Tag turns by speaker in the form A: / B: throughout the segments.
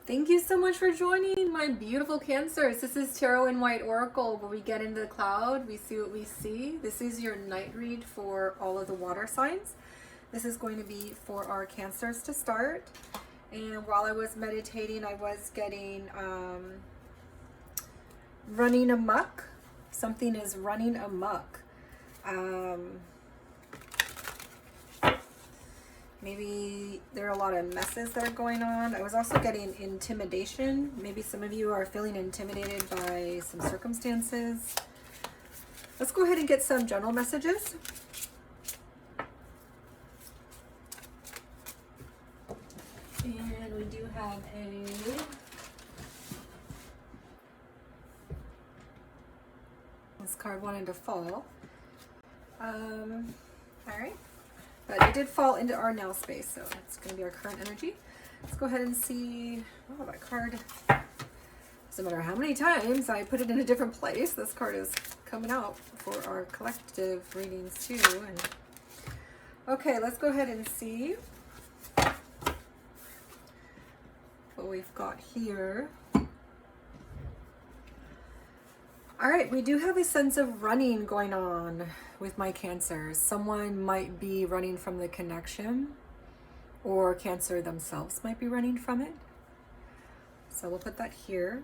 A: Thank you so much for joining, my beautiful Cancers. This is Tarot and White Oracle, where we get into the cloud, we see what we see. This is your night read for all of the water signs. This is going to be for our Cancers to start. And while I was meditating, I was getting running amok. Something is running amok. Maybe there are a lot of messes that are going on. I was also getting intimidation. Maybe some of you are feeling intimidated by some circumstances. Let's go ahead and get some general messages. And we do have this card wanted to fall. All right. But it did fall into our now space, so it's going to be our current energy. Let's go ahead and see. Oh, that card. Doesn't matter how many times I put it in a different place, this card is coming out for our collective readings too. And okay, let's go ahead and see what we've got here. All right, we do have a sense of running going on with my Cancers. Someone might be running from the connection, or Cancer themselves might be running from it. So we'll put that here.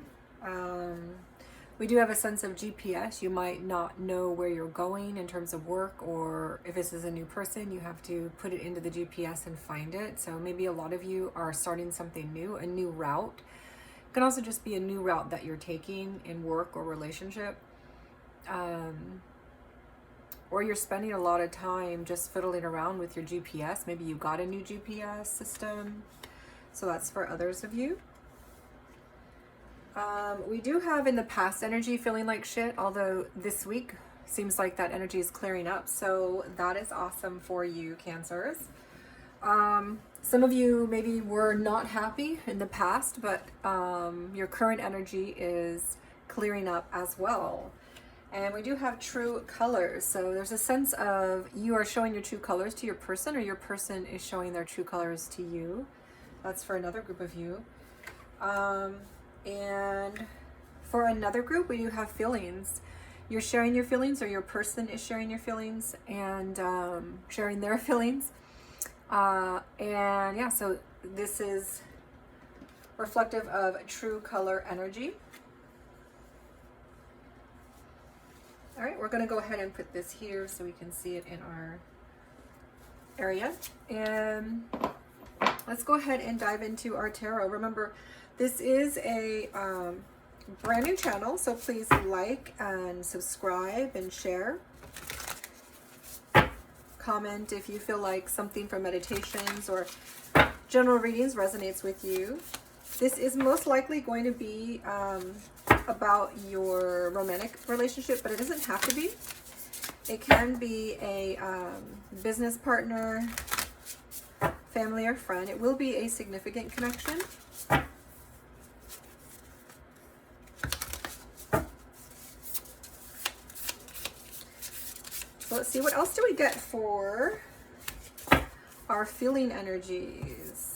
A: We do have a sense of GPS. You might not know where you're going in terms of work, or if this is a new person, you have to put it into the GPS and find it. So maybe a lot of you are starting something new, a new route. It can also just be a new route that you're taking in work or relationship. Or you're spending a lot of time just fiddling around with your GPS. Maybe you got a new GPS system. So that's for others of you. We do have in the past energy feeling like shit, although this week seems like that energy is clearing up. So that is awesome for you, Cancers. Some of you maybe were not happy in the past, but your current energy is clearing up as well. And we do have true colors. So there's a sense of you are showing your true colors to your person, or your person is showing their true colors to you. That's for another group of you. And for another group, we do have feelings. You're sharing your feelings, or your person is sharing your feelings and sharing their feelings. And yeah, so this is reflective of true color energy. All right, we're going to go ahead and put this here so we can see it in our area. And let's go ahead and dive into our tarot. Remember, this is a brand new channel, so please like and subscribe and share. Comment if you feel like something from meditations or general readings resonates with you. This is most likely going to be about your romantic relationship, but it doesn't have to be. It can be a business partner, family, or friend. It will be a significant connection. So let's see, what else do we get for our feeling energies?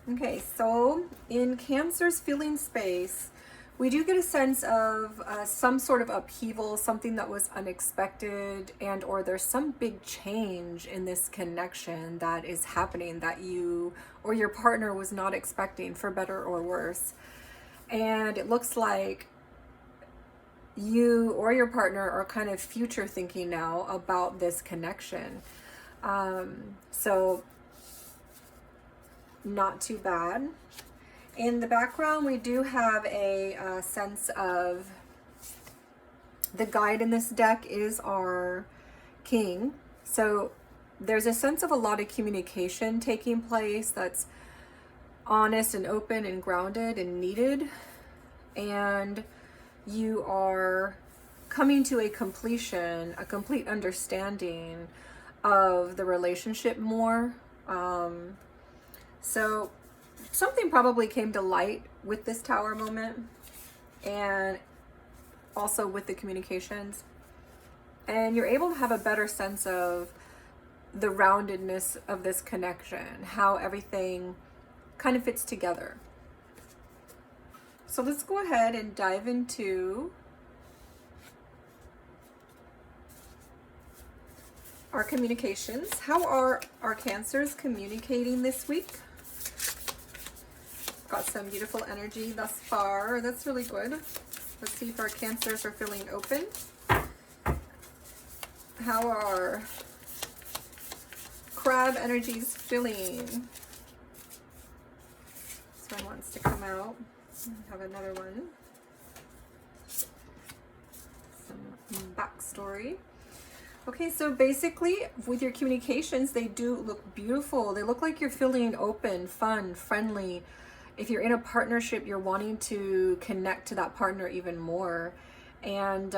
A: Okay, so in Cancer's feeling space, we do get a sense of some sort of upheaval, something that was unexpected, and or there's some big change in this connection that is happening that you or your partner was not expecting, for better or worse. And it looks like you or your partner are kind of future thinking now about this connection. So not too bad. In the background, we do have a sense of the guide in this deck is our king. So there's a sense of a lot of communication taking place that's honest and open and grounded and needed. And you are coming to a completion, a complete understanding of the relationship more. So something probably came to light with this tower moment, and also with the communications, and you're able to have a better sense of the roundedness of this connection, how everything kind of fits together. So let's go ahead and dive into our communications. How are our Cancers communicating this week? Got some beautiful energy thus far. That's really good. Let's see if our Cancers are feeling open. How are crab energies feeling? This one wants to come out. Have another one. Some backstory. Okay, so basically with your communications, they do look beautiful. They look like you're feeling open, fun, friendly. If you're in a partnership, you're wanting to connect to that partner even more. And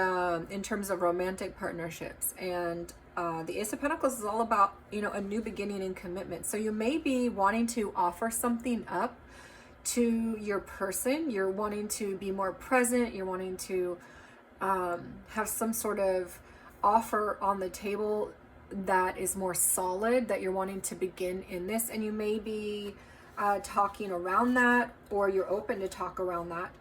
A: in terms of romantic partnerships, and the Ace of Pentacles is all about, you know, a new beginning and commitment. So you may be wanting to offer something up to your person. You're wanting to be more present. You're wanting to have some sort of offer on the table that is more solid, that you're wanting to begin in this. And you may be talking around that, or you're open to talk around that.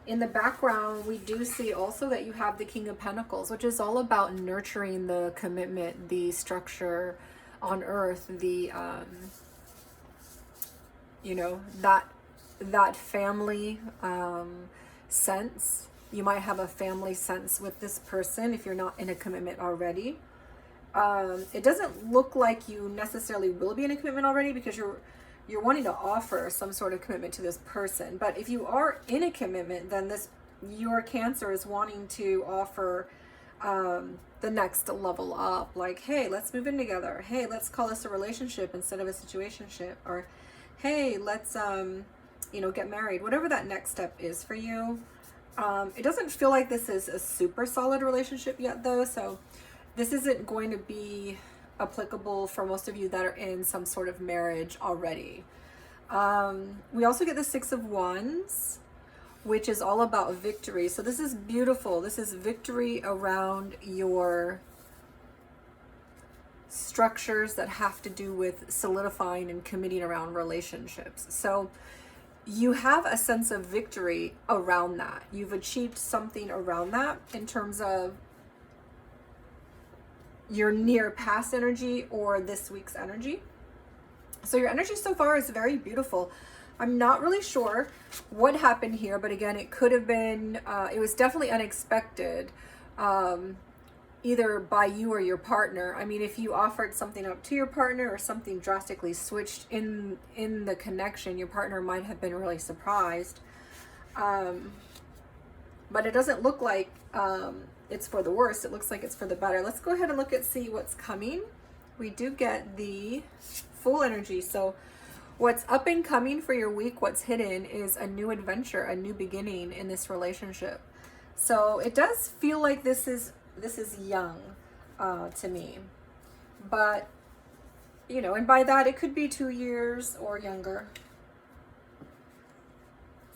A: In the background, we do see also that you have the King of Pentacles, which is all about nurturing the commitment, the structure on earth, the, you know, that family sense. You might have a family sense with this person if you're not in a commitment already. It doesn't look like you necessarily will be in a commitment already, because you're wanting to offer some sort of commitment to this person. But if you are in a commitment, then your Cancer is wanting to offer the next level up. Like, hey, let's move in together. Hey, let's call this a relationship instead of a situationship. Or, hey, let's, you know, get married. Whatever that next step is for you. It doesn't feel like this is a super solid relationship yet, though. So this isn't going to be applicable for most of you that are in some sort of marriage already. We also get the Six of Wands, which is all about victory. So this is beautiful. This is victory around your structures that have to do with solidifying and committing around relationships. So you have a sense of victory around that. You've achieved something around that in terms of your near past energy or this week's energy. So your energy so far is very beautiful. I'm not really sure what happened here, but again, it could have been, it was definitely unexpected, either by you or your partner. I mean, if you offered something up to your partner or something drastically switched in the connection, your partner might have been really surprised. But it doesn't look like it's for the worst. It looks like it's for the better. Let's go ahead and look at see what's coming. We do get the full energy. So what's up and coming for your week, what's hidden, is a new adventure, a new beginning in this relationship. So it does feel like this is young to me, but you know, and by that it could be 2 years or younger.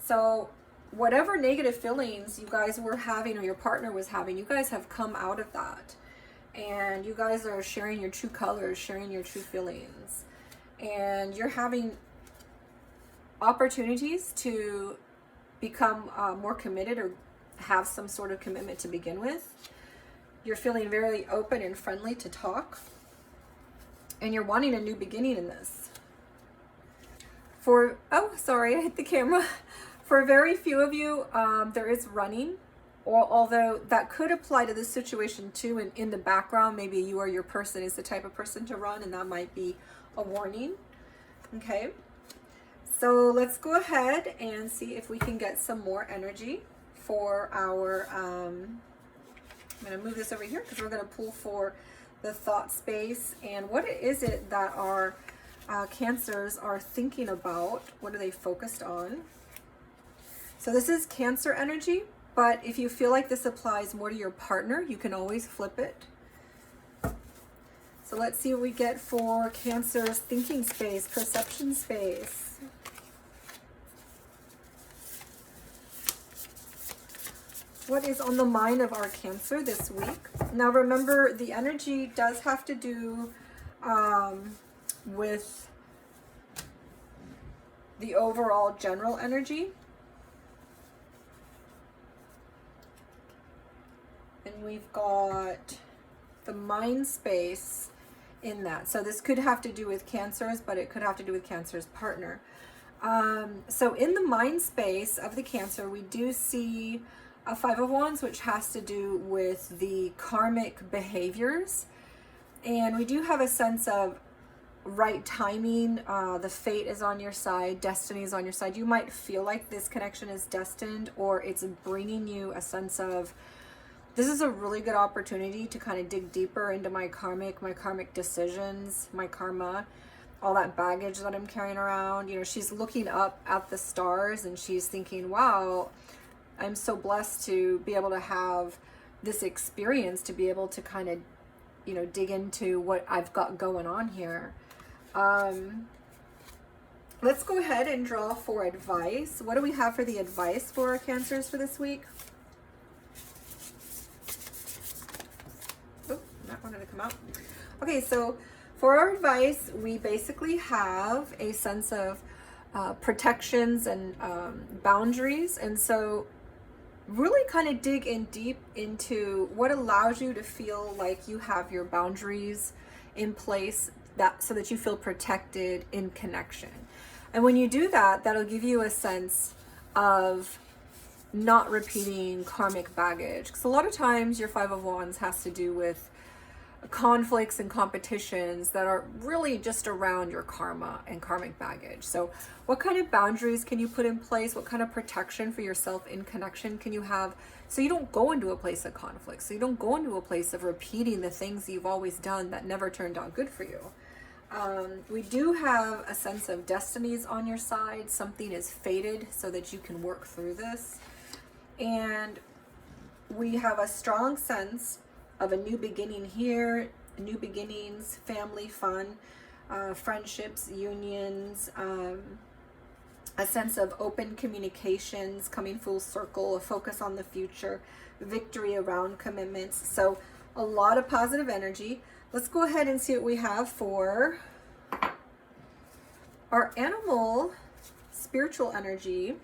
A: So whatever negative feelings you guys were having or your partner was having, you guys have come out of that. And you guys are sharing your true colors, sharing your true feelings. And you're having opportunities to become more committed or have some sort of commitment to begin with. You're feeling very open and friendly to talk. And you're wanting a new beginning in this. Oh, sorry, I hit the camera. For very few of you, there is running, or although that could apply to this situation too. And in the background, maybe you or your person is the type of person to run, and that might be a warning. Okay, so let's go ahead and see if we can get some more energy for our, I'm going to move this over here because we're going to pull for the thought space. And what is it that our Cancers are thinking about? What are they focused on? So this is Cancer energy, but if you feel like this applies more to your partner, you can always flip it. So let's see what we get for Cancer's thinking space, perception space. What is on the mind of our Cancer this week? Now remember, the energy does have to do with the overall general energy. And we've got the mind space in that. So this could have to do with Cancers, but it could have to do with Cancer's partner. So in the mind space of the Cancer, we do see a Five of Wands, which has to do with the karmic behaviors. And we do have a sense of right timing. The fate is on your side. Destiny is on your side. You might feel like this connection is destined, or it's bringing you a sense of, this is a really good opportunity to kind of dig deeper into my karmic decisions, my karma, all that baggage that I'm carrying around. You know, she's looking up at the stars and she's thinking, wow, I'm so blessed to be able to have this experience, to be able to kind of, you know, dig into what I've got going on here. Let's go ahead and draw for advice. What do we have for the advice for our Cancers for this week? Oh, that wanted to come out. Okay, so for our advice, we basically have a sense of protections and boundaries. And so really kind of dig in deep into what allows you to feel like you have your boundaries in place, that so that you feel protected in connection. And when you do that, that'll give you a sense of not repeating karmic baggage. Because a lot of times your Five of Wands has to do with conflicts and competitions that are really just around your karma and karmic baggage. So what kind of boundaries can you put in place? What kind of protection for yourself in connection can you have, so you don't go into a place of conflict, so you don't go into a place of repeating the things you've always done that never turned out good for you? We do have a sense of destinies on your side. Something is fated so that you can work through this. And we have a strong sense of a new beginning here, new beginnings, family fun, friendships, unions, a sense of open communications coming full circle, a focus on the future, victory around commitments. So a lot of positive energy. Let's go ahead and see what we have for our animal spiritual energy.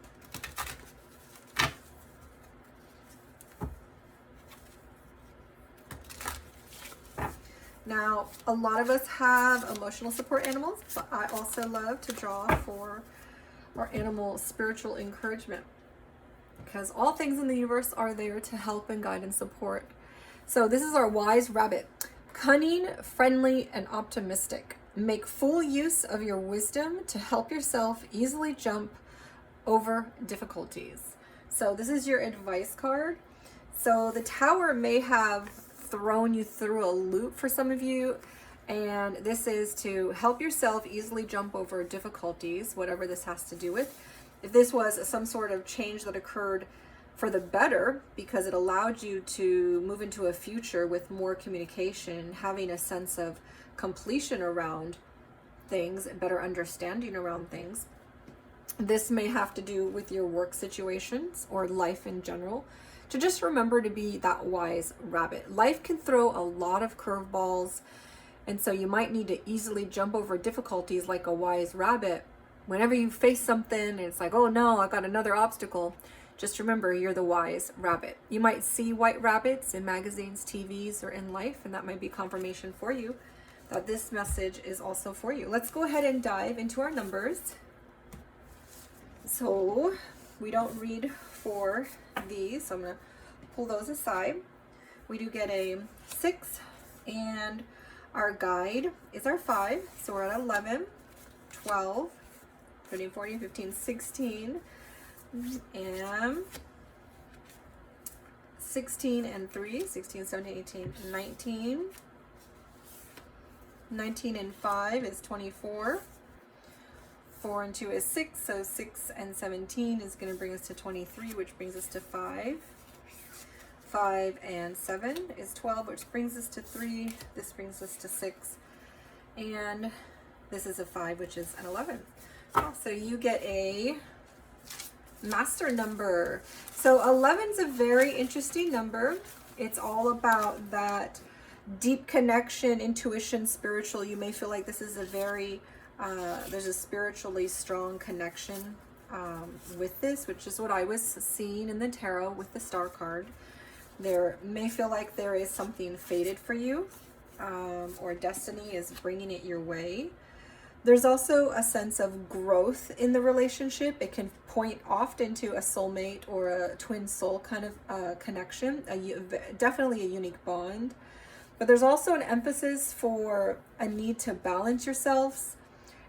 A: Now, a lot of us have emotional support animals, but I also love to draw for our animal spiritual encouragement, because all things in the universe are there to help and guide and support. So this is our wise rabbit. Cunning, friendly, and optimistic. Make full use of your wisdom to help yourself easily jump over difficulties. So this is your advice card. So the Tower may have thrown you through a loop for some of you, and this is to help yourself easily jump over difficulties, whatever this has to do with. If this was some sort of change that occurred for the better, because it allowed you to move into a future with more communication, having a sense of completion around things, better understanding around things, this may have to do with your work situations or life in general. To just remember to be that wise rabbit. Life can throw a lot of curveballs, and so you might need to easily jump over difficulties like a wise rabbit. Whenever you face something and it's like, oh no, I got another obstacle, just remember you're the wise rabbit. You might see white rabbits in magazines, TVs, or in life, and that might be confirmation for you that this message is also for you. Let's go ahead and dive into our numbers. So we don't read for these, so I'm going to pull those aside. We do get a 6, and our guide is our 5, so we're at 11, 12, 13, 14, 15, 16, and 16 and 3, 16, 17, 18, 19, 19 and 5 is 24, 4 and 2 is 6, so 6 and 17 is going to bring us to 23, which brings us to 5. 5 and 7 is 12, which brings us to 3. This brings us to 6. And this is a 5, which is an 11. So you get a master number. So 11 is a very interesting number. It's all about that deep connection, intuition, spiritual. You may feel like this is a very, there's a spiritually strong connection with this, which is what I was seeing in the tarot with the Star card. There may feel like there is something fated for you, or destiny is bringing it your way. There's also a sense of growth in the relationship. It can point often to a soulmate or a twin soul kind of connection, definitely a unique bond. But there's also an emphasis for a need to balance yourselves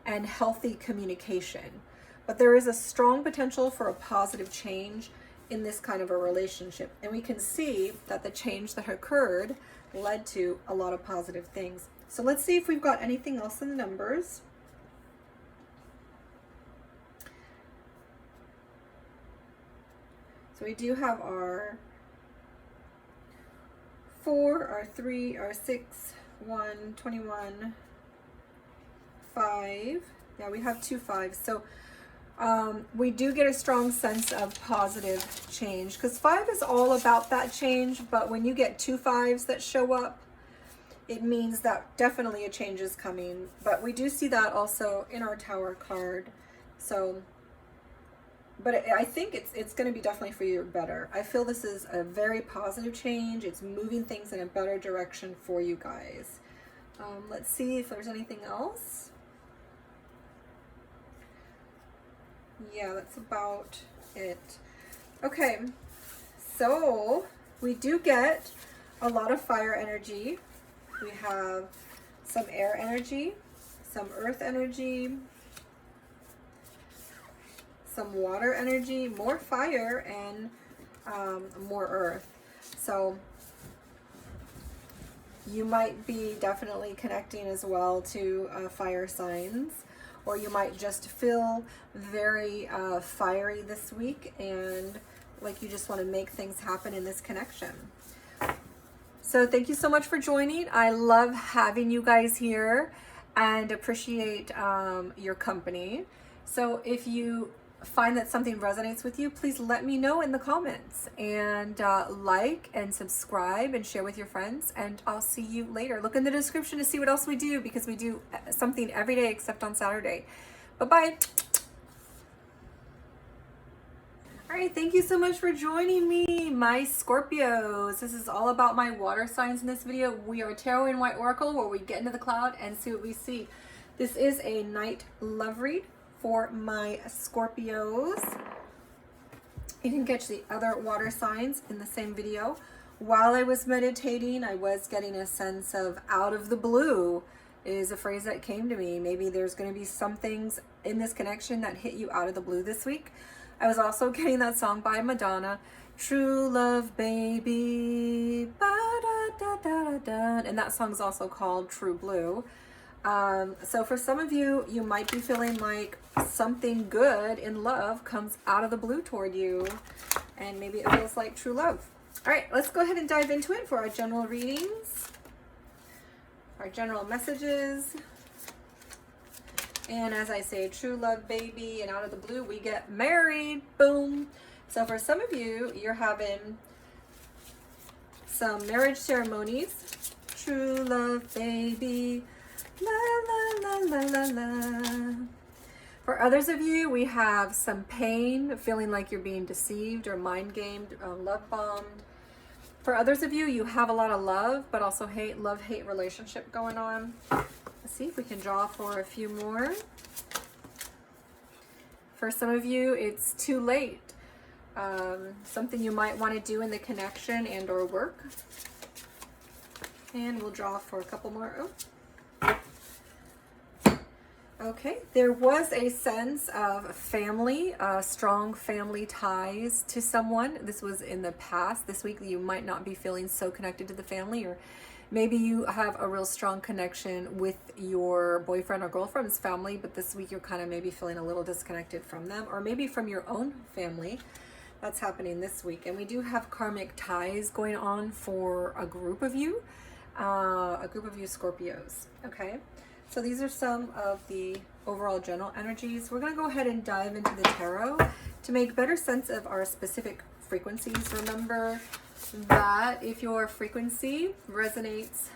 A: and healthy communication. But there is a strong potential for a positive change in this kind of a relationship. And we can see that the change that occurred led to a lot of positive things. So let's see if we've got anything else in the numbers. So we do have our 4, our 3, our 6, 1, 21, 5. Yeah, we have 2 5s. So we do get a strong sense of positive change, because 5 is all about that change. But when you get 2 5s that show up, it means that definitely a change is coming. But we do see that also in our Tower card. So, but I think it's going to be definitely for your better. I feel this is a very positive change. It's moving things in a better direction for you guys. Let's see if there's anything else. Yeah, that's about it. Okay, so we do get a lot of fire energy. We have some air energy, some earth energy, some water energy, more fire, and more earth. So you might be definitely connecting as well to fire signs, or you might just feel very fiery this week and like you just want to make things happen in this connection. So thank you so much for joining. I love having you guys here and appreciate your company. So if you find that something resonates with you, please let me know in the comments, and like and subscribe and share with your friends, and I'll see you later. Look in the description to see what else we do, because we do something every day except on Saturday. Bye-bye. All right, thank you so much for joining me, my Scorpios. This is all about my water signs in this video. We are Tarot and White Oracle, where we get into the cloud and see what we see. This is a night love read for my Scorpios. You can catch the other water signs in the same video. While I was meditating, I was getting a sense of out of the blue is a phrase that came to me. Maybe there's going to be some things in this connection that hit you out of the blue this week. I was also getting that song by Madonna, True Love Baby, ba-da-da-da-da-da, and that song is also called True Blue. So for some of you, you might be feeling like something good in love comes out of the blue toward you, and maybe it feels like true love. All right, let's go ahead and dive into it for our general readings, our general messages. And as I say, true love, baby, and out of the blue, we get married. Boom. So for some of you, you're having some marriage ceremonies. True love, baby. La, la, la, la, la, la. For others of you, we have some pain, feeling like you're being deceived or mind-gamed, love bombed. For others of you, you have a lot of love, but also love-hate relationship going on. Let's see if we can draw for a few more. For some of you, it's too late. Something you might want to do in the connection and or work. And we'll draw for a couple more. Oh. Okay, there was a sense of family, strong family ties to someone. This was in the past. This week you might not be feeling so connected to the family, or maybe you have a real strong connection with your boyfriend or girlfriend's family, but this week you're kind of maybe feeling a little disconnected from them, or maybe from your own family. That's happening this week. And we do have karmic ties going on for a group of you Scorpios, okay? So these are some of the overall general energies. We're going to go ahead and dive into the tarot to make better sense of our specific frequencies. Remember that if your frequency resonates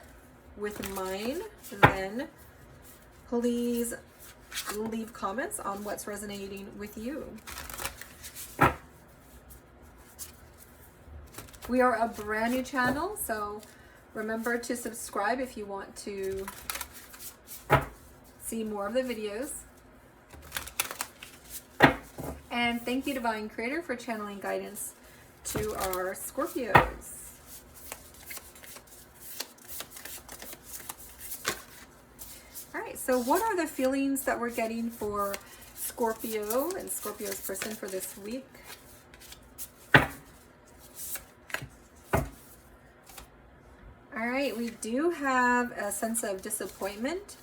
A: with mine, then please leave comments on what's resonating with you. We are a brand new channel, so remember to subscribe if you want to see more of the videos. And thank you, Divine Creator, for channeling guidance to our Scorpios. All right, so what are the feelings that we're getting for Scorpio and Scorpio's person for this week? All right, we do have a sense of disappointment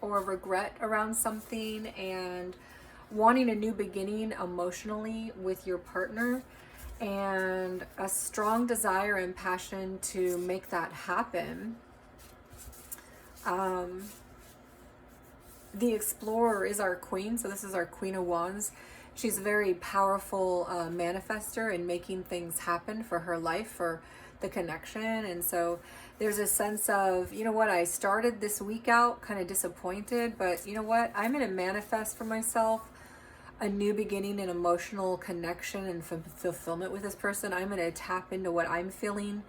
A: or regret around something and wanting a new beginning emotionally with your partner, and a strong desire and passion to make that happen. The Explorer is our queen, so this is our Queen of Wands. She's a very powerful manifester in making things happen for her life, for the connection. And so there's a sense of, you know what, I started this week out kind of disappointed, but you know what, I'm going to manifest for myself a new beginning, an emotional connection and fulfillment with this person. I'm going to tap into what I'm feeling,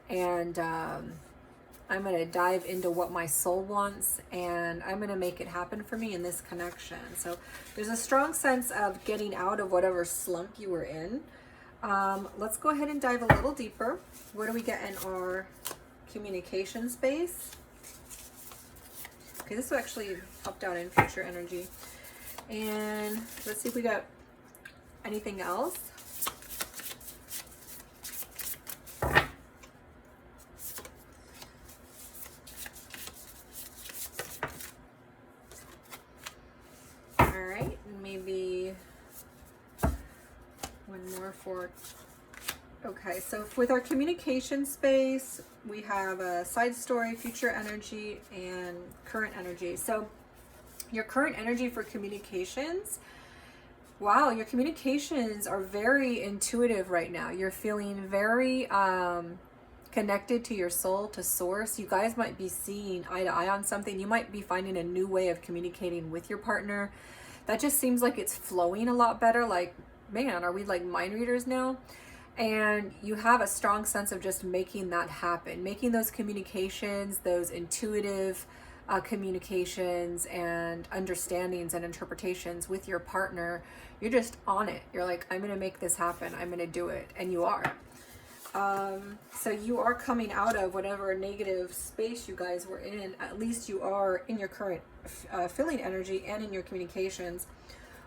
A: and I'm going to dive into what my soul wants, and I'm going to make it happen for me in this connection. So there's a strong sense of getting out of whatever slump you were in. Let's go ahead and dive a little deeper. What do we get in our communication space? Okay, this will actually help out in future energy. And let's see if we got anything else. All right, maybe one more for, okay, so with our communication space, we have a side story, future energy, and current energy. So your current energy for communications, wow, your communications are very intuitive right now. You're feeling very connected to your soul, to source. You guys might be seeing eye to eye on something. You might be finding a new way of communicating with your partner. That just seems like it's flowing a lot better. Like, man, are we like mind readers now? And you have a strong sense of just making that happen, making those communications, those intuitive communications and understandings and interpretations with your partner. You're just on it. You're like, I'm going to make this happen. I'm going to do it. And you are. So you are coming out of whatever negative space you guys were in. At least you are in your current feeling energy and in your communications.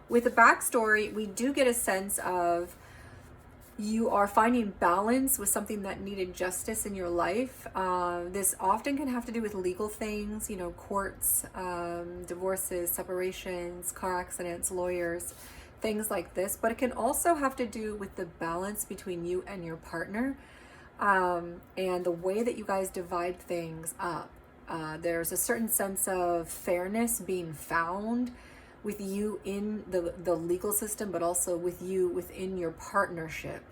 A: With the backstory, we do get a sense of you are finding balance with something that needed justice in your life. This often can have to do with legal things, you know, courts, divorces, separations, car accidents, lawyers, things like this. But it can also have to do with the balance between you and your partner, and the way that you guys divide things up. There's a certain sense of fairness being found with you in the legal system, but also with you within your partnership.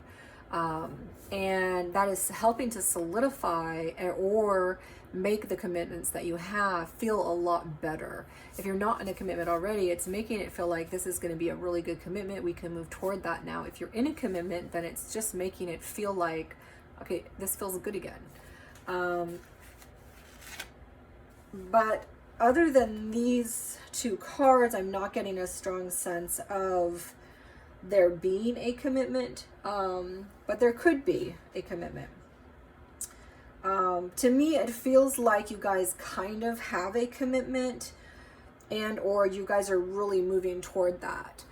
A: And that is helping to solidify or make the commitments that you have feel a lot better. If you're not in a commitment already, it's making it feel like this is going to be a really good commitment. We can move toward that now. If you're in a commitment, then it's just making it feel like, okay, this feels good again. But other than these two cards, I'm not getting a strong sense of there being a commitment, but there could be a commitment. To me, it feels like you guys kind of have a commitment, and or you guys are really moving toward that,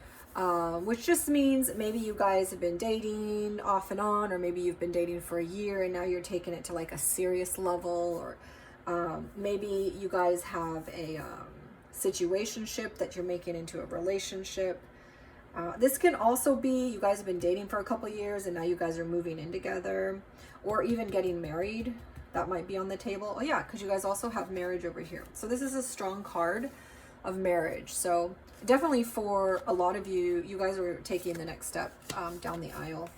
A: which just means maybe you guys have been dating off and on, or maybe you've been dating for a year and now you're taking it to like a serious level, or maybe you guys have a situationship that you're making into a relationship. This can also be you guys have been dating for a couple years and now you guys are moving in together, or even getting married. That might be on the table. Oh yeah, because you guys also have marriage over here. So this is a strong card of marriage. So definitely for a lot of you, you guys are taking the next step down the aisle.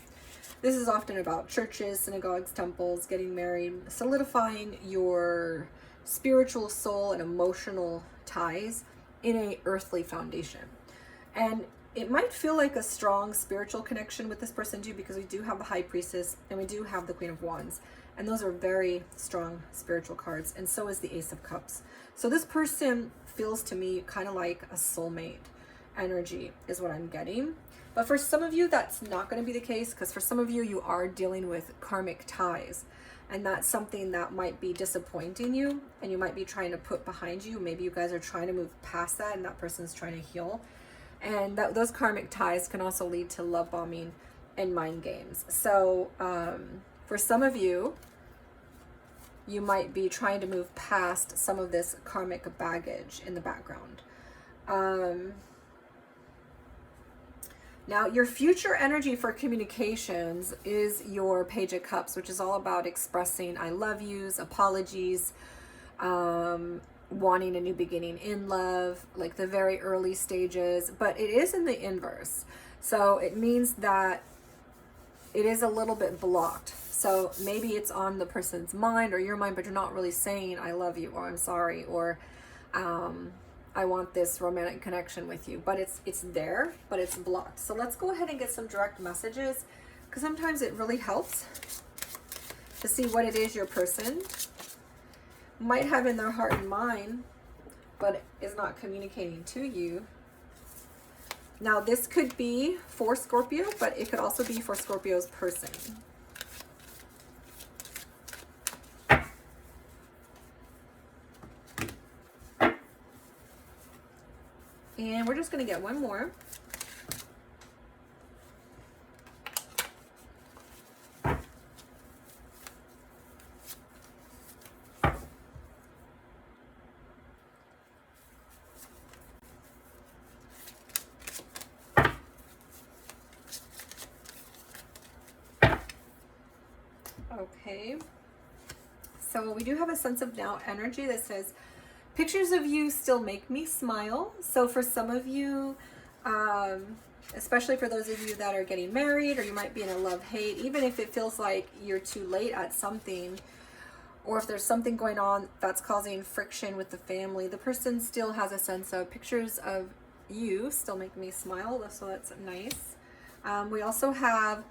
A: This is often about churches, synagogues, temples, getting married, solidifying your spiritual soul and emotional ties in a earthly foundation. And it might feel like a strong spiritual connection with this person too, because we do have the High Priestess and we do have the Queen of Wands. And those are very strong spiritual cards. And so is the Ace of Cups. So this person feels to me kind of like a soulmate energy is what I'm getting. But for some of you, that's not going to be the case, because for some of you, you are dealing with karmic ties. And that's something that might be disappointing you, and you might be trying to put behind you. Maybe you guys are trying to move past that, and that person's trying to heal. And those karmic ties can also lead to love bombing and mind games. So for some of you, you might be trying to move past some of this karmic baggage in the background. Now, your future energy for communications is your Page of Cups, which is all about expressing I love yous, apologies, wanting a new beginning in love, like the very early stages, but it is in the inverse. So it means that it is a little bit blocked. So maybe it's on the person's mind or your mind, but you're not really saying I love you, or I'm sorry, or I want this romantic connection with you, but it's there, but it's blocked. So let's go ahead and get some direct messages, because sometimes it really helps to see what it is your person might have in their heart and mind, but is not communicating to you. Now, this could be for Scorpio, but it could also be for Scorpio's person. And we're just going to get one more. Okay. So we do have a sense of now energy that says, pictures of you still make me smile. So for some of you, especially for those of you that are getting married, or you might be in a love-hate, even if it feels like you're too late at something, or if there's something going on that's causing friction with the family, the person still has a sense of pictures of you still make me smile. So that's nice. We also have,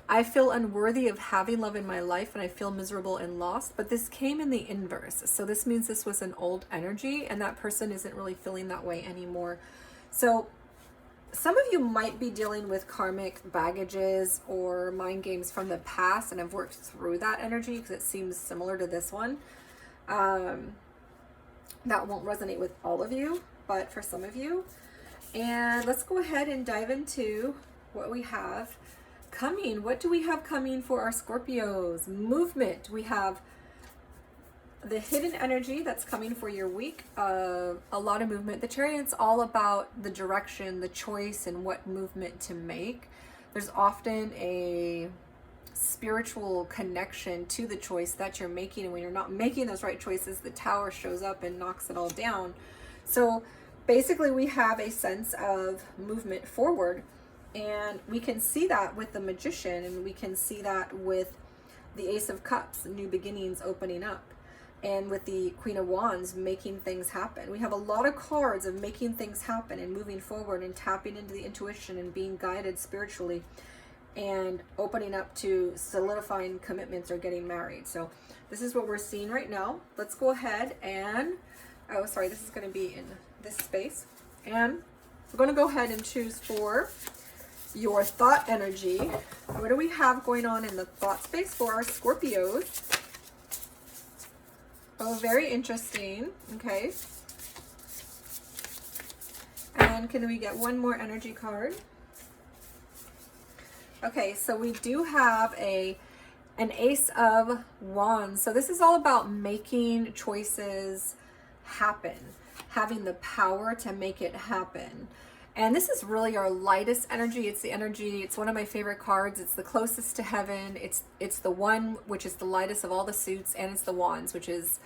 A: I feel unworthy of having love in my life, and I feel miserable and lost. But this came in the inverse. So this means this was an old energy, and that person isn't really feeling that way anymore. So some of you might be dealing with karmic baggages or mind games from the past, and have worked through that energy, because it seems similar to this one. That won't resonate with all of you, but for some of you. And let's go ahead and dive into what we have coming. What do we have coming for our Scorpios? Movement. We have the hidden energy that's coming for your week. A lot of movement. The Chariot's all about the direction, the choice, and what movement to make. There's often a spiritual connection to the choice that you're making, and when you're not making those right choices, the Tower shows up and knocks it all down. So basically we have a sense of movement forward. And we can see that with the Magician, and we can see that with the Ace of Cups, new beginnings opening up, and with the Queen of Wands, making things happen. We have a lot of cards of making things happen and moving forward and tapping into the intuition and being guided spiritually and opening up to solidifying commitments or getting married. So this is what we're seeing right now. Let's go ahead and, oh, sorry, this is going to be in this space. And we're going to go ahead and choose for your thought energy. What do we have going on in the thought space for our Scorpios? Oh, very interesting. Okay. And can we get one more energy card? Okay, so we do have an Ace of Wands. So this is all about making choices happen, having the power to make it happen. And this is really our lightest energy. It's the energy, it's one of my favorite cards. It's the closest to heaven. It's the one which is the lightest of all the suits, and it's the wands, which is,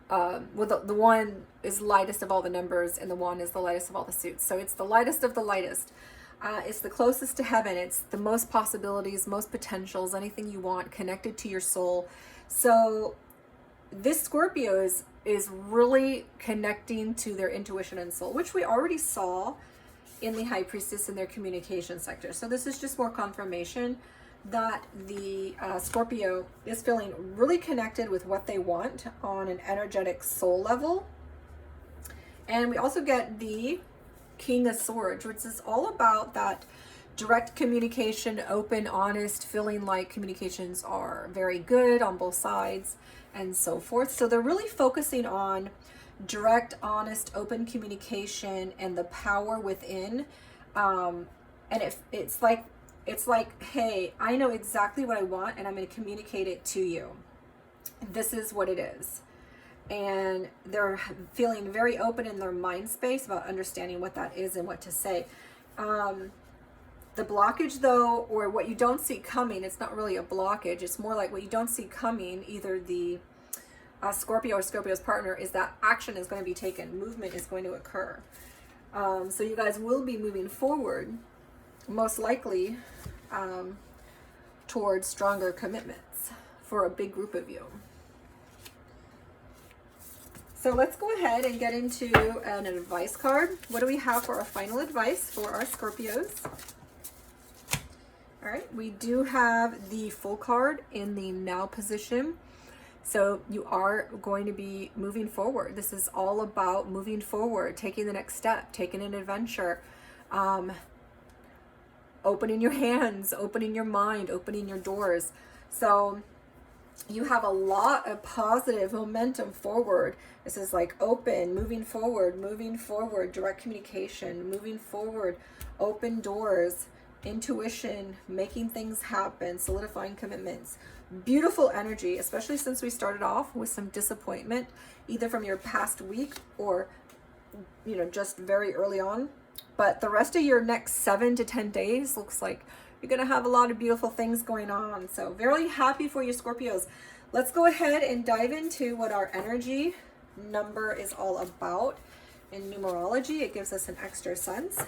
A: well, the one is lightest of all the numbers, and the wand is the lightest of all the suits. So it's the lightest of the lightest. It's the closest to heaven. It's the most possibilities, most potentials, anything you want, connected to your soul. So this Scorpio is is really connecting to their intuition and soul, which we already saw in the High Priestess in their communication sector. So this is just more confirmation that the Scorpio is feeling really connected with what they want on an energetic soul level. And we also get the King of Swords, which is all about that direct communication, open, honest, feeling like communications are very good on both sides and so forth. So they're really focusing on direct, honest, open communication and the power within. And it's like, hey, I know exactly what I want and I'm going to communicate it to you. This is what it is. And they're feeling very open in their mind space about understanding what that is and what to say. The blockage, though, or what you don't see coming, it's not really a blockage. It's more like what you don't see coming, either the Scorpio or Scorpio's partner, is that action is going to be taken. Movement is going to occur. So you guys will be moving forward, most likely, towards stronger commitments for a big group of you. So let's go ahead and get into an advice card. What do we have for our final advice for our Scorpios? All right, we do have the Full card in the now position. So you are going to be moving forward. This is all about moving forward, taking the next step, taking an adventure, opening your hands, opening your mind, opening your doors. So you have a lot of positive momentum forward. This is like open, moving forward, direct communication, moving forward, open doors, intuition, making things happen, solidifying commitments. Beautiful energy, especially since we started off with some disappointment, either from your past week or, you know, just very early on. But the rest of your next 7 to 10 days looks like you're going to have a lot of beautiful things going on. So very happy for you, Scorpios. Let's go ahead and dive into what our energy number is all about. In numerology, it gives us an extra sense.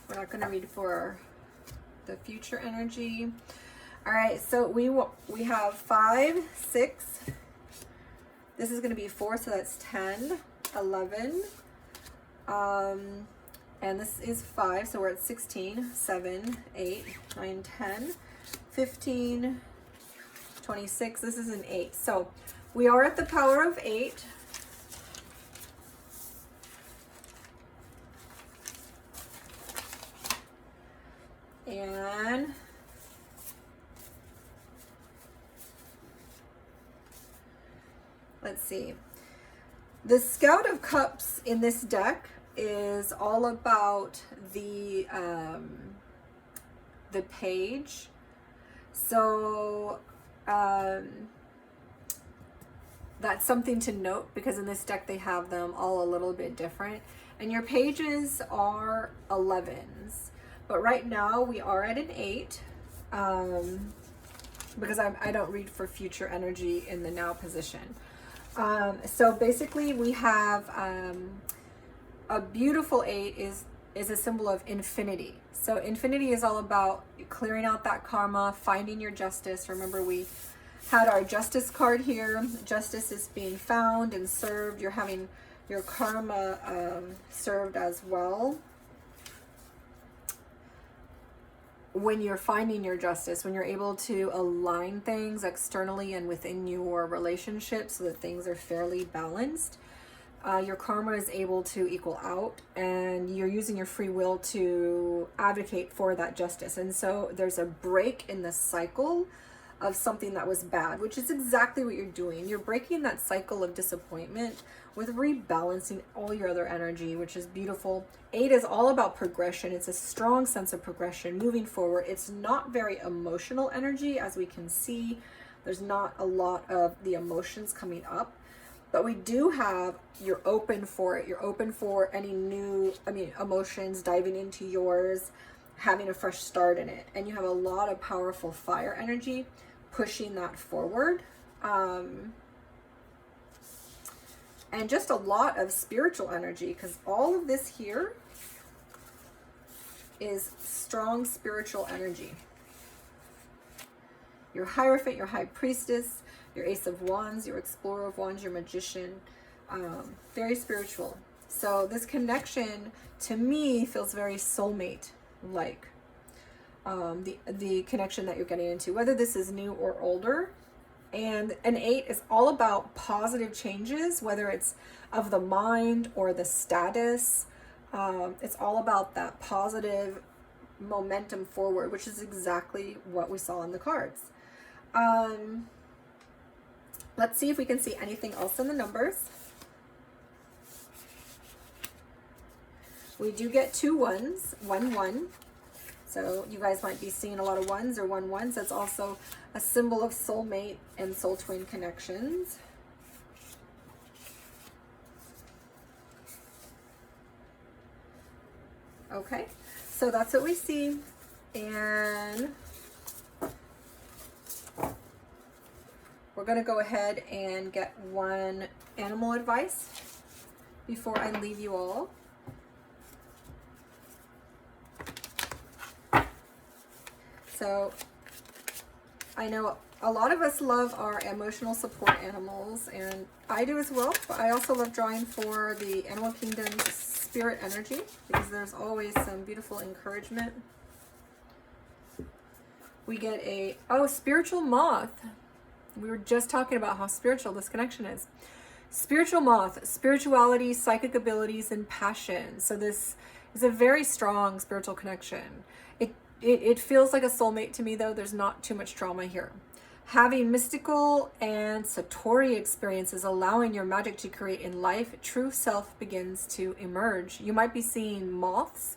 A: We're not going to read for the future energy. All right, so we have 5, 6. This is going to be 4, so that's 10, 11. And this is 5, so we're at 16, 7, 8, 9, 10, 15, 26. This is an 8. So we are at the power of 8. And let's see. The Scout of Cups in this deck is all about the page. So that's something to note, because in this deck they have them all a little bit different. And your pages are 11s. But right now we are at an 8, because I don't read for future energy in the now position. So basically we have a beautiful 8 is a symbol of infinity. So infinity is all about clearing out that karma, finding your justice. Remember, we had our justice card here. Justice is being found and served. You're having your karma served as well. When you're finding your justice, when you're able to align things externally and within your relationship so that things are fairly balanced, your karma is able to equal out, and you're using your free will to advocate for that justice. And so there's a break in the cycle of something that was bad, which is exactly what you're doing. You're breaking that cycle of disappointment with rebalancing all your other energy, which is beautiful. 8 is all about progression. It's a strong sense of progression, moving forward. It's not very emotional energy, as we can see. There's not a lot of the emotions coming up, but we do have, you're open for it. You're open for any new, emotions, diving into yours, having a fresh start in it. And you have a lot of powerful fire energy pushing that forward. And just a lot of spiritual energy, because all of this here is strong spiritual energy. Your Hierophant, your High Priestess, your Ace of Wands, your Explorer of Wands, your Magician. Very spiritual. So this connection to me feels very soulmate-like. The connection that you're getting into, whether this is new or older. And an 8 is all about positive changes, whether it's of the mind or the status. It's all about that positive momentum forward, which is exactly what we saw in the cards. Let's see if we can see anything else in the numbers. We do get 2 1s, 1 1. So you guys might be seeing a lot of 1s or 1 1s. That's also a symbol of soulmate and soul twin connections. Okay, so that's what we see. And we're going to go ahead and get one animal advice before I leave you all. So I know a lot of us love our emotional support animals, and I do as well, but I also love drawing for the animal kingdom's spirit energy because there's always some beautiful encouragement. We get a, spiritual moth. We were just talking about how spiritual this connection is. Spiritual moth, spirituality, psychic abilities, and passion. So this is a very strong spiritual connection. It feels like a soulmate to me, though. There's not too much drama here. Having mystical and Satori experiences, allowing your magic to create in life, true self begins to emerge. You might be seeing moths,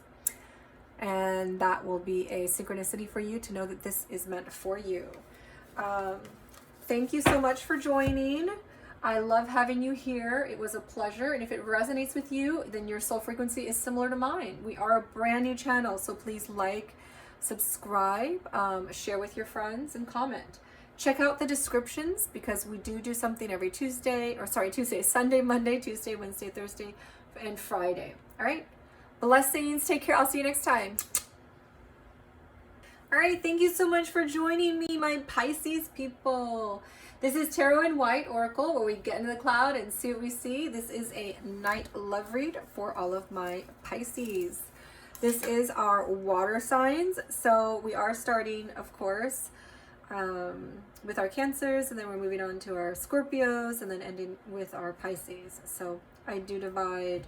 A: and that will be a synchronicity for you to know that this is meant for you. Thank you so much for joining. I love having you here. It was a pleasure. And if it resonates with you, then your soul frequency is similar to mine. We are a brand new channel, so please like, subscribe, share with your friends, and comment. Check out the descriptions because we do something every Tuesday, Sunday, Monday, Tuesday, Wednesday, Thursday, and Friday. All right? Blessings. Take care. I'll see you next time. All right. Thank you so much for joining me, my Pisces people. This is Tarot in White Oracle, where we get into the cloud and see what we see. This is a night love read for all of my Pisces. This is our water signs. So we are starting, of course, with our Cancers, and then we're moving on to our Scorpios, and then ending with our Pisces. So I do divide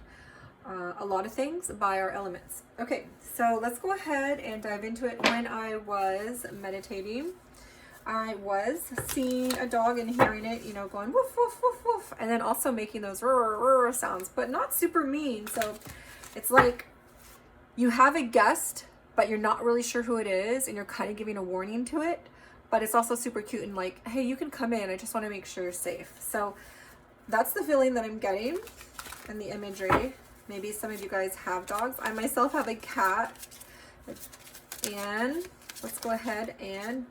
A: a lot of things by our elements. Okay, so let's go ahead and dive into it. When I was meditating, I was seeing a dog and hearing it, you know, going woof, woof, woof, woof, and then also making those rrr sounds, but not super mean. So it's like you have a guest, but you're not really sure who it is, and you're kind of giving a warning to it, but it's also super cute and like, hey, you can come in. I just want to make sure you're safe. So that's the feeling that I'm getting in the imagery. Maybe some of you guys have dogs. I myself have a cat. And let's go ahead and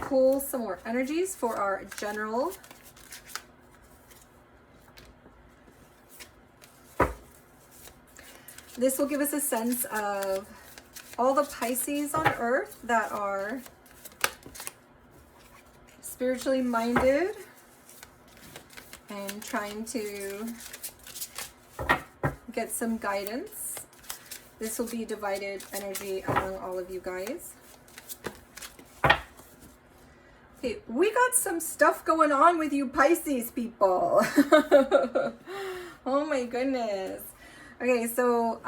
A: pull some more energies for our general. This will give us a sense of all the Pisces on Earth that are spiritually minded and trying to get some guidance. This will be divided energy among all of you guys. Okay, we got some stuff going on with you Pisces people. Oh my goodness. Okay, so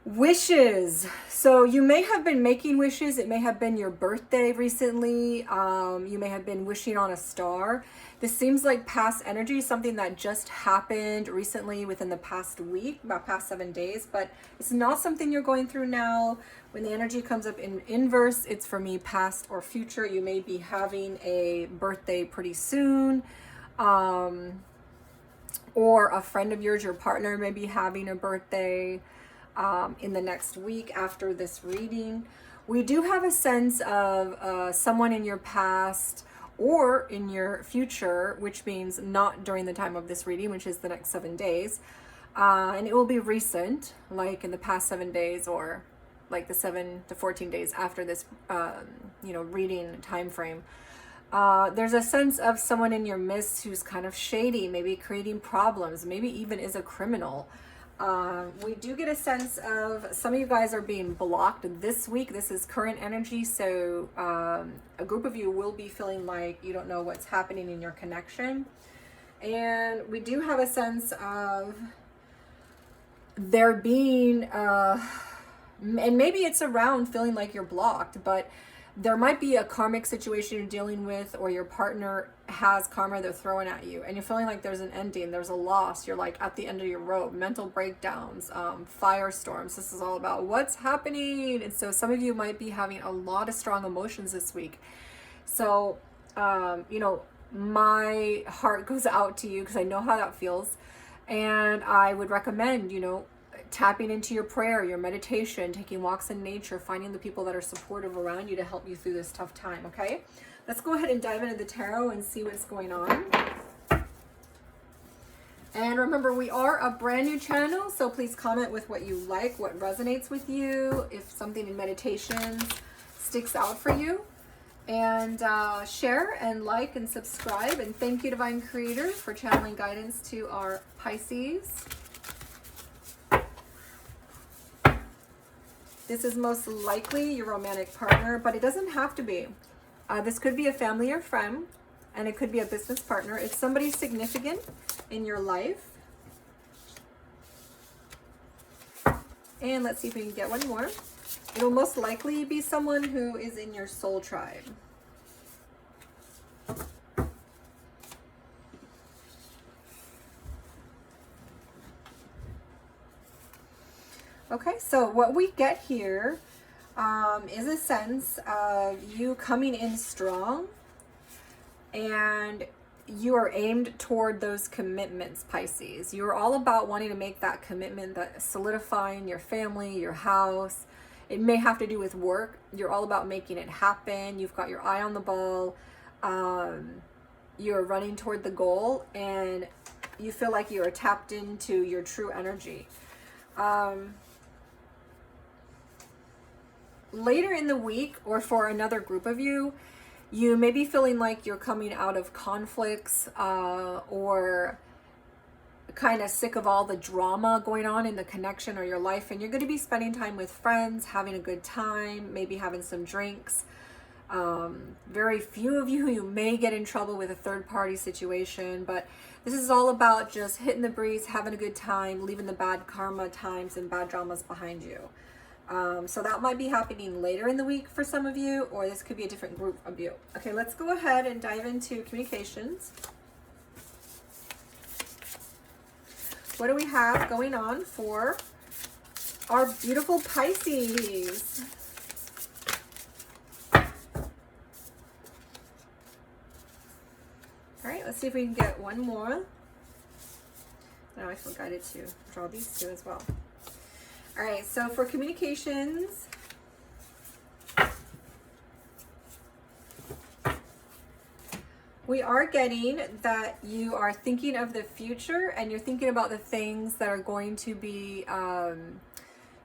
A: wishes. So you may have been making wishes. It may have been your birthday recently. You may have been wishing on a star. This seems like past energy, something that just happened recently within the past week, about past 7 days, but it's not something you're going through now. When the energy comes up in inverse, it's for me past or future. You may be having a birthday pretty soon. Or a friend of yours, your partner, may be having a birthday in the next week after this reading. We do have a sense of someone in your past or in your future, which means not during the time of this reading, which is the next 7 days. And it will be recent, like in the past 7 days or like the 7 to 14 days after this, reading time frame. There's a sense of someone in your midst who's kind of shady, maybe creating problems, maybe even is a criminal. We do get a sense of some of you guys are being blocked this week. This is current energy, so a group of you will be feeling like you don't know what's happening in your connection. And we do have a sense of there being, and maybe it's around feeling like you're blocked, but there might be a karmic situation you're dealing with, or your partner has karma they're throwing at you, and you're feeling like there's an ending, there's a loss, you're like at the end of your rope, mental breakdowns, firestorms. This is all about what's happening. And so some of you might be having a lot of strong emotions this week. So, you know, my heart goes out to you because I know how that feels. And I would recommend, you know, tapping into your prayer, your meditation, taking walks in nature, finding the people that are supportive around you to help you through this tough time, okay? Let's go ahead and dive into the tarot and see what's going on. And remember, we are a brand new channel, so please comment with what you like, what resonates with you, if something in meditation sticks out for you. And share and like and subscribe. And thank you, Divine Creator, for channeling guidance to our Pisces. This is most likely your romantic partner, but it doesn't have to be. This could be a family or friend, and it could be a business partner. It's somebody significant in your life. And let's see if we can get one more. It'll most likely be someone who is in your soul tribe. Okay, so what we get here is a sense of you coming in strong, and you are aimed toward those commitments, Pisces. You're all about wanting to make that commitment, that solidifying your family, your house. It may have to do with work. You're all about making it happen. You've got your eye on the ball. You're running toward the goal, and you feel like you are tapped into your true energy. Later in the week, or for another group of you, you may be feeling like you're coming out of conflicts, or kind of sick of all the drama going on in the connection or your life, and you're going to be spending time with friends, having a good time, maybe having some drinks. Very few of you may get in trouble with a third-party situation, but this is all about just hitting the breeze, having a good time, leaving the bad karma times and bad dramas behind you. So that might be happening later in the week for some of you, or this could be a different group of you. Okay, let's go ahead and dive into communications. What do we have going on for our beautiful Pisces? All right, let's see if we can get one more. Now I feel guided to draw these two as well. All right, so for communications, we are getting that you are thinking of the future, and you're thinking about the things that are going to be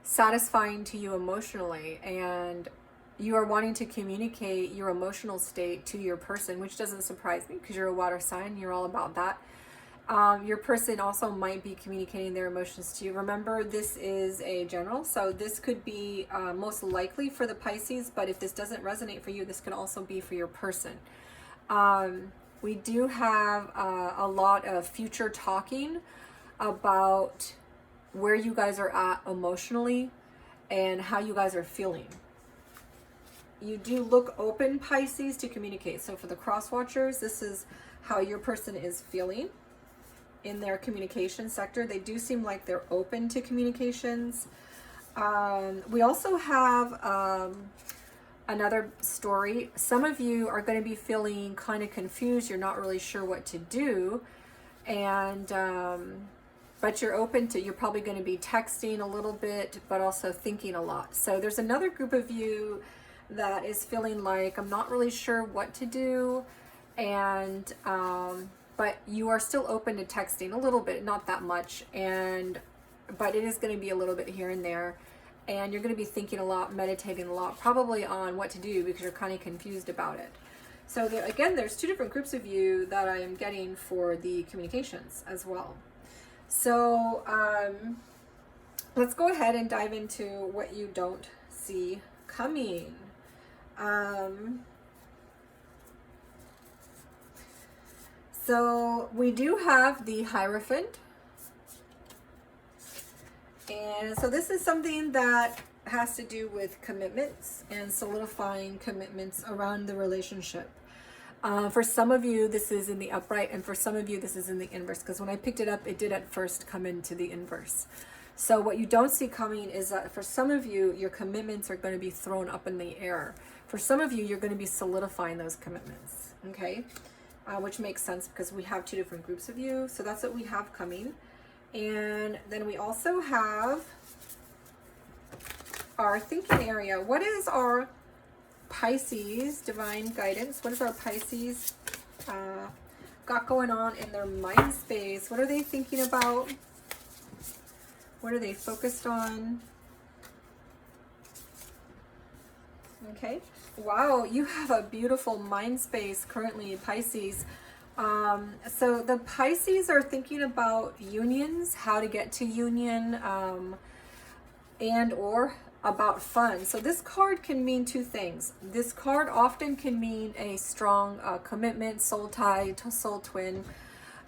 A: satisfying to you emotionally, and you are wanting to communicate your emotional state to your person, which doesn't surprise me because you're a water sign. You're all about that. Your person also might be communicating their emotions to you. Remember, this is a general, so this could be most likely for the Pisces, but if this doesn't resonate for you, this can also be for your person. We do have a lot of future talking about where you guys are at emotionally and how you guys are feeling. You do look open, Pisces, to communicate. So for the cross watchers, this is how your person is feeling in their communication sector. They do seem like they're open to communications. We also have another story. Some of you are going to be feeling kind of confused. You're not really sure what to do, and but you're open to, you're probably going to be texting a little bit, but also thinking a lot. So there's another group of you that is feeling like, I'm not really sure what to do, and but you are still open to texting a little bit, not that much, but it is going to be a little bit here and there, and you're going to be thinking a lot, meditating a lot, probably on what to do because you're kind of confused about it. So there, again, there's two different groups of you that I am getting for the communications as well. So let's go ahead and dive into what you don't see coming. So we do have the Hierophant. And so this is something that has to do with commitments and solidifying commitments around the relationship. For some of you, this is in the upright, and for some of you, this is in the inverse, because when I picked it up, it did at first come into the inverse. So what you don't see coming is that for some of you, your commitments are going to be thrown up in the air. For some of you, you're going to be solidifying those commitments, okay? Which makes sense because we have two different groups of you. So that's what we have coming. And then we also have our thinking area. What is our Pisces divine guidance? What is our Pisces got going on in their mind space? What are they thinking about? What are they focused on? Okay. Wow, you have a beautiful mind space currently, Pisces. So the Pisces are thinking about unions, how to get to union, and or about fun. So this card can mean two things. This card often can mean a strong commitment, soul tie, soul twin,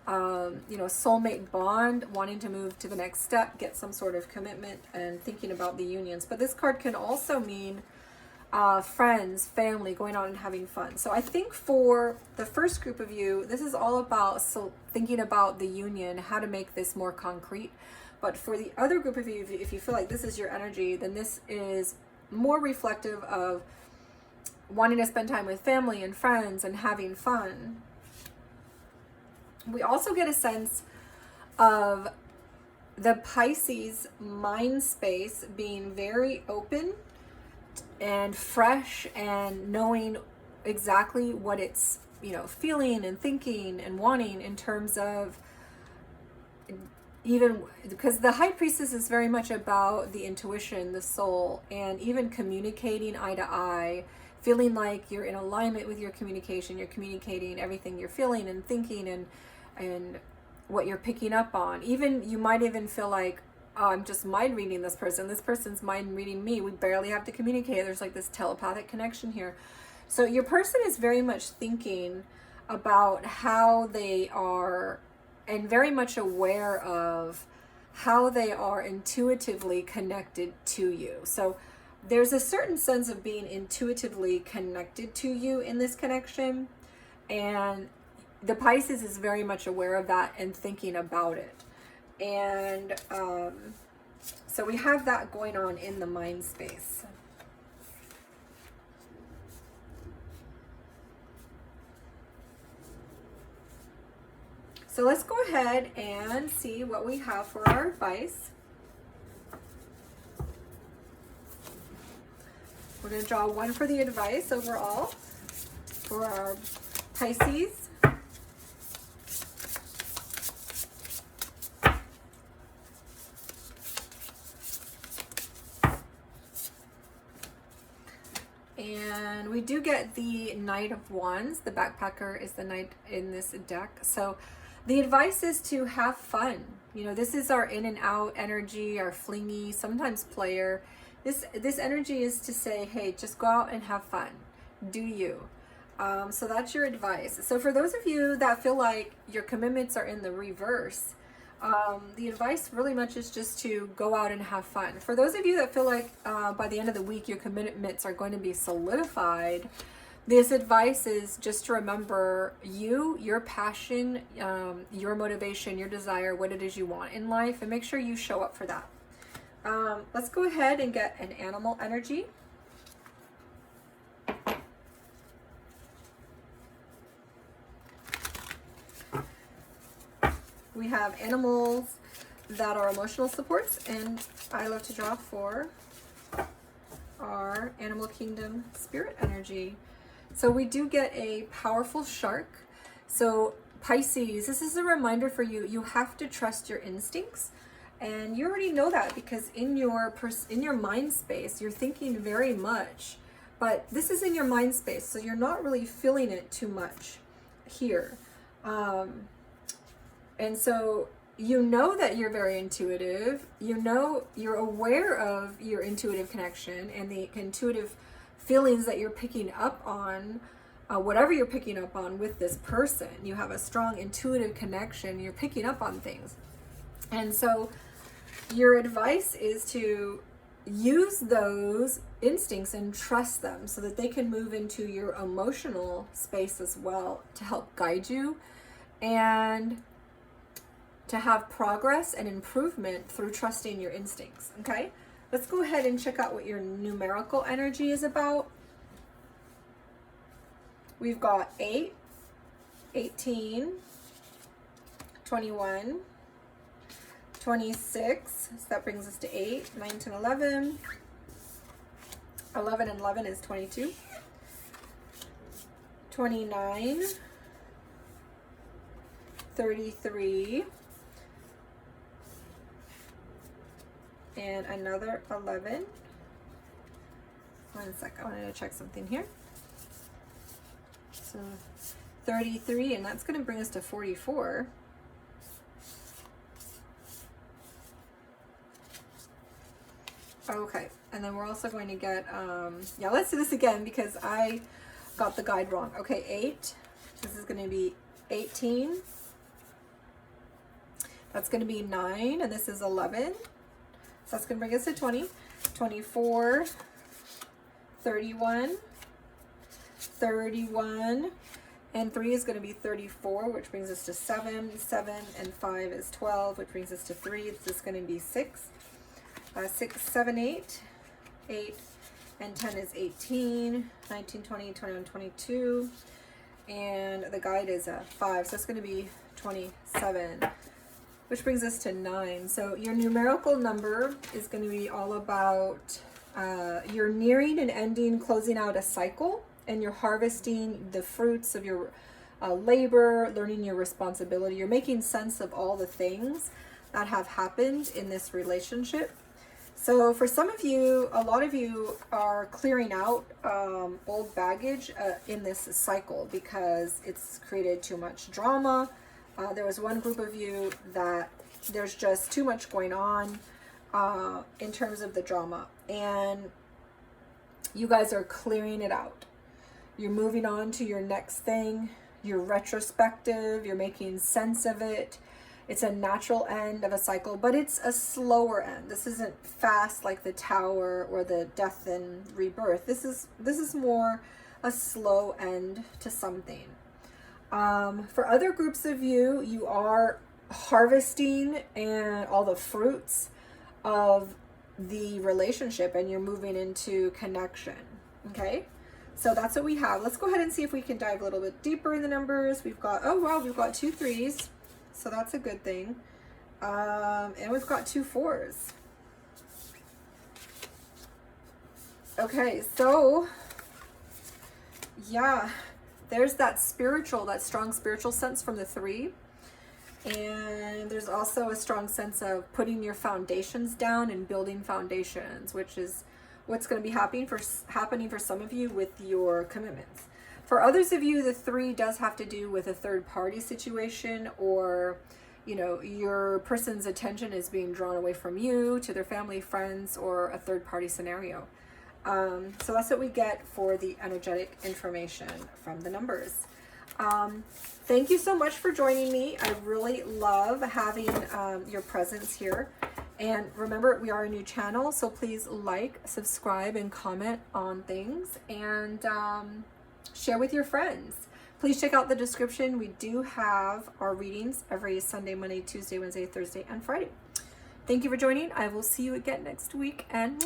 A: soulmate bond, wanting to move to the next step, get some sort of commitment, and thinking about the unions. But this card can also mean friends, family, going out and having fun. So I think for the first group of you, this is all about thinking about the union, how to make this more concrete. But for the other group of you, if you feel like this is your energy, then this is more reflective of wanting to spend time with family and friends and having fun. We also get a sense of the Pisces mind space being very open and fresh and knowing exactly what it's, feeling and thinking and wanting in terms of, even because the High Priestess is very much about the intuition, the soul, and even communicating eye to eye, feeling like you're in alignment with your communication. You're communicating everything you're feeling and thinking and what you're picking up on. Even you might even feel like, oh, I'm just mind reading this person. This person's mind reading me. We barely have to communicate. There's like this telepathic connection here. So your person is very much thinking about how they are and very much aware of how they are intuitively connected to you. So there's a certain sense of being intuitively connected to you in this connection. And the Pisces is very much aware of that and thinking about it. And so we have that going on in the mind space. So let's go ahead and see what we have for our advice. We're going to draw one for the advice overall for our Pisces. And we do get the Knight of Wands. The backpacker is the knight in this deck. So the advice is to have fun. This is our in and out energy, our flingy, sometimes player. This energy is to say, hey, just go out and have fun. Do you. So that's your advice. So for those of you that feel like your commitments are in the reverse, the advice really much is just to go out and have fun. For those of you that feel like by the end of the week your commitments are going to be solidified, this advice is just to remember your passion, your motivation, your desire, what it is you want in life, and make sure you show up for that. Let's go ahead and get an animal energy. We have animals that are emotional supports, and I love to draw for our animal kingdom spirit energy. So we do get a powerful shark. So Pisces, this is a reminder for you. You have to trust your instincts, and you already know that because in your mind space, you're thinking very much but this is in your mind space, so you're not really feeling it too much here. And so you know that you're very intuitive. You know, you're aware of your intuitive connection and the intuitive feelings that you're picking up on, whatever you're picking up on with this person. You have a strong intuitive connection. You're picking up on things. And so your advice is to use those instincts and trust them so that they can move into your emotional space as well to help guide you and to have progress and improvement through trusting your instincts. Okay, let's go ahead and check out what your numerical energy is about. We've got 8, 18, 21, 26, so that brings us to 8, 9, 10, 11. 11 and 11 is 22. 29, 33, and another 11. One sec, I wanted to check something here. So 33, and that's going to bring us to 44. Okay, and then we're also going to get, yeah, let's do this again because I got the guide wrong. Okay, 8, this is going to be 18. That's going to be 9, and this is 11. So that's going to bring us to 20, 24, 31, 31, and 3 is going to be 34, which brings us to 7, 7, and 5 is 12, which brings us to 3. This is going to be 6, 6, 7, 8, 8, and 10 is 18, 19, 20, 21, 22, and the guide is 5, so it's going to be 27. Which brings us to 9. So your numerical number is going to be all about you're nearing and ending, closing out a cycle, and you're harvesting the fruits of your labor, learning your responsibility. You're making sense of all the things that have happened in this relationship. So for some of you, a lot of you are clearing out old baggage in this cycle because it's created too much drama. There was one group of you that there's just too much going on in terms of the drama, and you guys are clearing it out. You're moving on to your next thing. You're retrospective. You're making sense of it. It's a natural end of a cycle, but it's a slower end. This isn't fast like the Tower or the death and rebirth. This is more a slow end to something. For other groups of you, you are harvesting and all the fruits of the relationship, and you're moving into connection. Okay, so that's what we have. Let's go ahead and see if we can dive a little bit deeper in the numbers. We've got, oh wow, we've got 2 3s, so that's a good thing. And we've got 2 4s. Okay, so yeah, there's that strong spiritual sense from the 3. And there's also a strong sense of putting your foundations down and building foundations, which is what's going to be happening for some of you with your commitments. For others of you, the 3 does have to do with a third party situation, or, you know, your person's attention is being drawn away from you to their family, friends, or a third party scenario. So that's what we get for the energetic information from the numbers. Thank you so much for joining me. I really love having your presence here. And remember, we are a new channel, so please like, subscribe, and comment on things, and share with your friends. Please check out the description. We do have our readings every Sunday, Monday, Tuesday, Wednesday, Thursday, and Friday. Thank you for joining. I will see you again next week, and